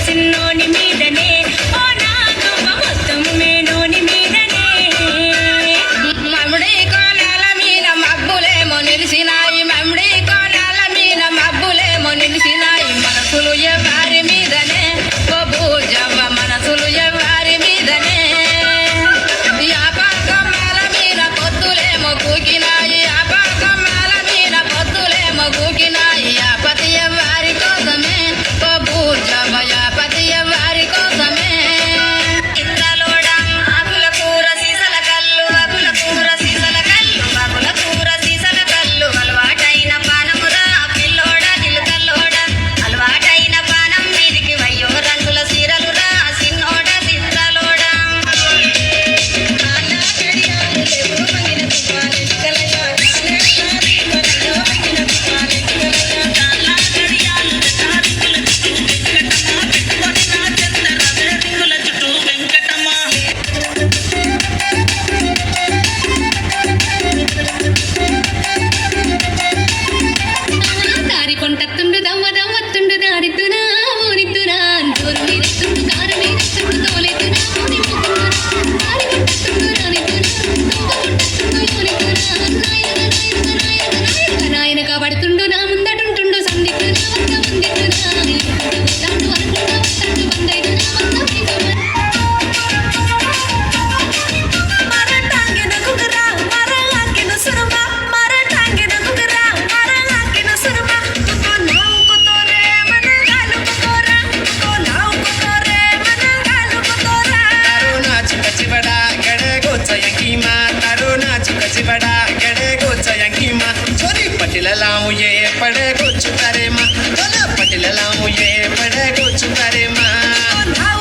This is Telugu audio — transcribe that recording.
సిన్నోని మీదనే ఓ నాగమ్మ మొత్తం మేనోని మీదనే మమ్ముడి కోణాల మీద మబ్బులేమో నిలిసినాయి మమ్ముడి కోణాల మీద మబ్బులేమో నిలిసినాయి మనసులు ఎవరి మీదనే ఓ భూజవ్వ మనసులు ఎవరి మీదనే యాపకమ్మల మీద పొద్దులేమో కూకినాయి యాపకమ్మల మీద పొద్దులేమో కూకినాయి యాపతి ఎవరి కోసమే ఓ భూజవ్వ యాపతి ఎవరి కోసమే ఇంతలోడ ఆకుల కూర సీసల కళ్ళు ఆకుల కూర సీసల కళ్ళు ఆకుల కూర సీసల కళ్ళు అలవాటైన పానమురా పిల్లోడ దిల్కల్లోడ అలవాటైన పానం మీదికి వయ్యో రంగుల సీరలురా సిన్నోడ తిత్తలోడ దారి కొంటత్తుండు దవ్వ దవ్వత్తుండు దారిద్దునా ఊరిద్దునా జోరు మీరెత్తుండు కారు మీరెత్తుండు తోలెత్తునా ఊరి పోతుండునా దారి కొంటత్తుండు రానిద్దునా దవ్వ కొంటత్తుండు ఊరిద్దునా నాయనక పడుతుండు నా ముందటుంటుండు సందిద్దునా వద్ద ముందిద్దునా వస్తాడు అనుకుంటా వస్తాడు బందైదునా వద్ద మీదునా మరటాంగిన కుగరా మరలాంగిన సురమ మరటాంగిన కుగరా మరలాంగిన సురమ కుతోరే మనగాలు కుతోరా కుతోరే మనగాలు కుతోరా तारो नाच कचिबड़ा गड़े गोचयंगी माँ तारो नाच कचिबड़ा गड़े गोचयंगी माँ छोरी पटिल लाऊं ये पड़े गोचु तारे माँ पटिल लाऊं ये पड़े गोचु तारे माँ